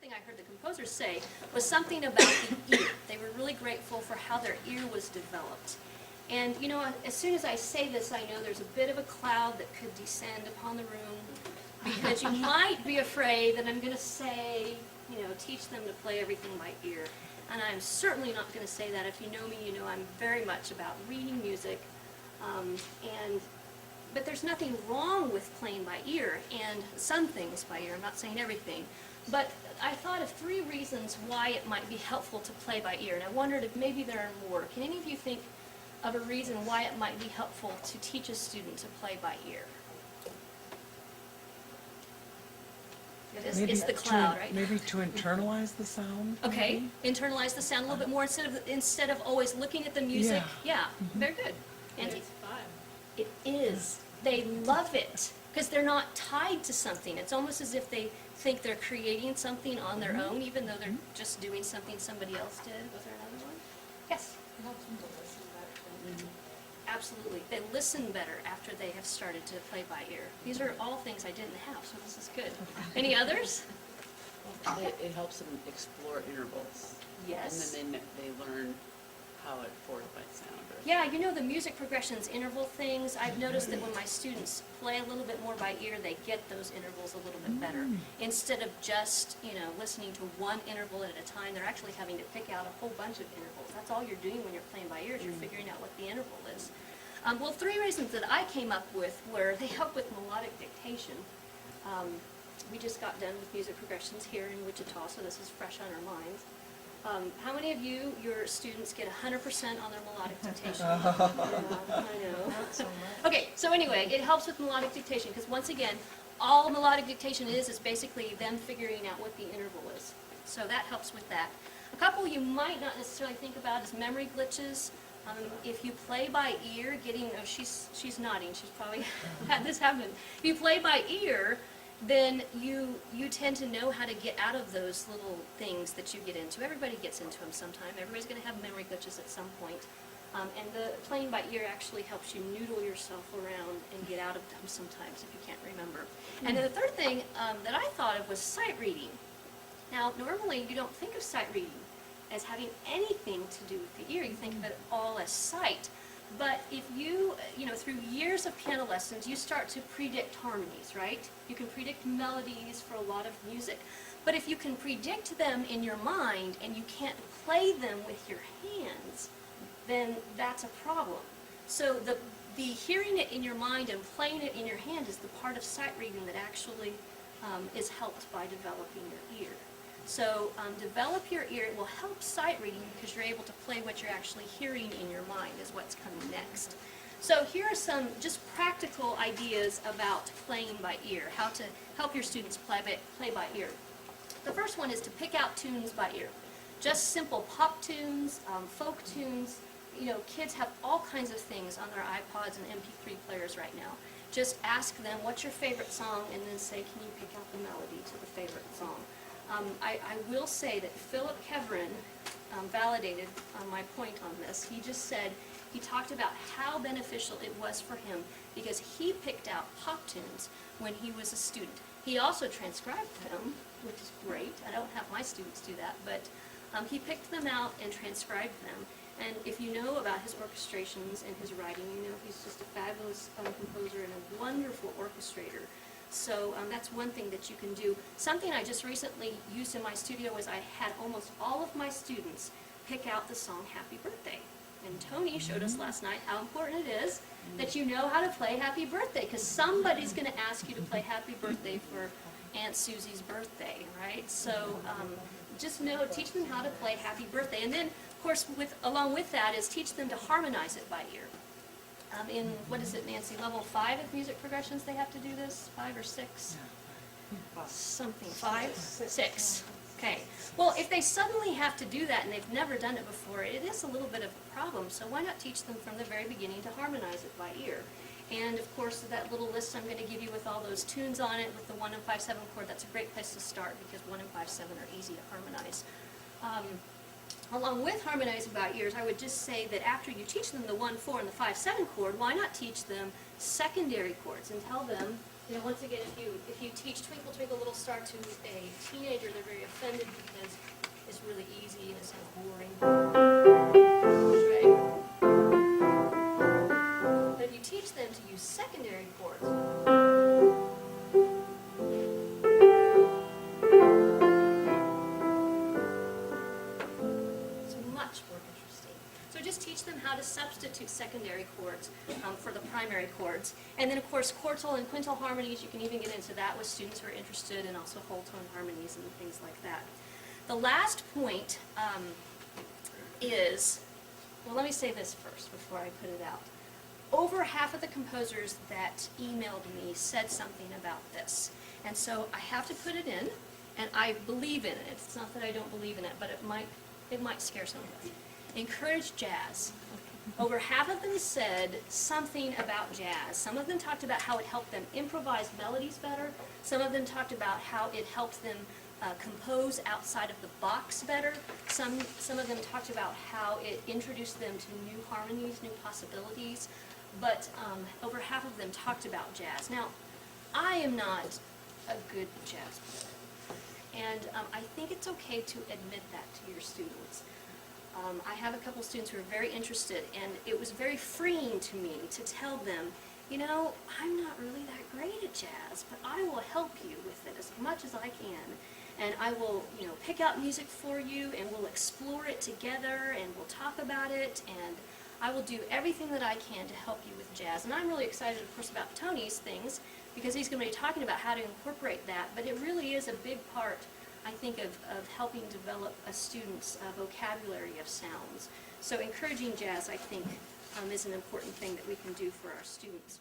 thing I heard the composers say was something about the ear. They were really grateful for how their ear was developed. And you know, as soon as I say this, I know there's a bit of a cloud that could descend upon the room, because you might be afraid that I'm going to say, you know, teach them to play everything by ear. And I'm certainly not going to say that. If you know me, you know I'm very much about reading music. But there's nothing wrong with playing by ear, and some things by ear. I'm not saying everything. But I thought of 3 reasons why it might be helpful to play by ear, and I wondered if maybe there are more. Can any of you think of a reason why it might be helpful to teach a student to play by ear? It's the cloud, right? Maybe to internalize the sound. Okay, internalize the sound a little bit more instead of always looking at the music. Yeah, very good. Angie? It's fun. It is. They love it because they're not tied to something. It's almost as if they think they're creating something on their own, even though they're just doing something somebody else did. Was there another one? Yes? It helps them to listen better. Absolutely. They listen better after they have started to play by ear. These are all things I didn't have, so this is good. Any others? It helps them explore intervals. Yes. And then they learn how it fortifies sound. Yeah, you know the music progressions, interval things, I've noticed that when my students play a little bit more by ear, they get those intervals a little bit better. Instead of just, you know, listening to one interval at a time, they're actually having to pick out a whole bunch of intervals. That's all you're doing when you're playing by ear, is you're figuring out what the interval is. Well, 3 reasons that I came up with were they help with melodic dictation. We just got done with music progressions here in Wichita, so this is fresh on our minds. How many of you, your students, get 100% on their melodic dictation? Yeah, I know. Okay, so anyway, it helps with melodic dictation because once again, all melodic dictation is basically them figuring out what the interval is. So that helps with that. A couple you might not necessarily think about is memory glitches. If you play by ear, she's nodding, she's probably had this happen. If you play by ear, then you tend to know how to get out of those little things that you get into. Everybody gets into them sometime. Everybody's going to have memory glitches at some point. And the playing by ear actually helps you noodle yourself around and get out of them sometimes if you can't remember. And then the third thing that I thought of was sight reading. Now, normally you don't think of sight reading as having anything to do with the ear. You think of it all as sight. But if you know, through years of piano lessons, you start to predict harmonies, right? You can predict melodies for a lot of music. But if you can predict them in your mind and you can't play them with your hands, then that's a problem. So the hearing it in your mind and playing it in your hand is the part of sight reading that actually is helped by developing your ear. So develop your ear. It will help sight reading because you're able to play what you're actually hearing in your mind is what's coming next. So here are some just practical ideas about playing by ear, how to help your students play by ear. The first one is to pick out tunes by ear. Just simple pop tunes, folk tunes. You know, kids have all kinds of things on their iPods and MP3 players right now. Just ask them, what's your favorite song, and then say, can you pick out the melody to the favorite song? I will say that Philip Keverin validated my point on this. He just said, he talked about how beneficial it was for him because he picked out pop tunes when he was a student. He also transcribed them, which is great. I don't have my students do that, but he picked them out and transcribed them. And if you know about his orchestrations and his writing, you know he's just a fabulous composer and a wonderful orchestrator. So that's one thing that you can do. Something I just recently used in my studio was I had almost all of my students pick out the song Happy Birthday. And Tony showed us last night how important it is that you know how to play Happy Birthday, because somebody's going to ask you to play Happy Birthday for Aunt Susie's birthday, right? So just teach them how to play Happy Birthday. And then, of course, along with that is teach them to harmonize it by ear. In, what is it, Nancy, level 5 of music progressions they have to do this? 5 or 6? Something. 5? 6. Okay. Well, if they suddenly have to do that and they've never done it before, it is a little bit of a problem. So why not teach them from the very beginning to harmonize it by ear? And, of course, that little list I'm going to give you with all those tunes on it with the 1 and 5, 7 chord, that's a great place to start because 1 and 5, 7 are easy to harmonize. Along with harmonizing by ears, I would just say that after you teach them the 1, 4, and the 5, 7 chord, why not teach them secondary chords and tell them You know, once again, if you teach Twinkle Twinkle Little Star to a teenager, they're very offended because it's really easy and it sounds boring. Right? But if you teach them to use secondary chords, it's much more interesting. So just teach them how to substitute secondary chords for the primary chords. And then, of course, quartal and quintal harmonies, you can even get into that with students who are interested, and also whole tone harmonies and things like that. The last point is, well, let me say this first before I put it out. Over half of the composers that emailed me said something about this. And so I have to put it in, and I believe in it. It's not that I don't believe in it, but it might scare some of us. Encourage jazz. Over half of them said something about jazz. Some of them talked about how it helped them improvise melodies better. Some of them talked about how it helped them compose outside of the box better. Some of them talked about how it introduced them to new harmonies, new possibilities. But over half of them talked about jazz. Now, I am not a good jazz player. And I think it's okay to admit that to your students. I have a couple students who are very interested, and it was very freeing to me to tell them, you know, I'm not really that great at jazz, but I will help you with it as much as I can. And I will, you know, pick out music for you, and we'll explore it together, and we'll talk about it, and I will do everything that I can to help you with jazz. And I'm really excited, of course, about Tony's things, because he's going to be talking about how to incorporate that, but it really is a big part, I think, of helping develop a student's vocabulary of sounds. So encouraging jazz, I think, is an important thing that we can do for our students.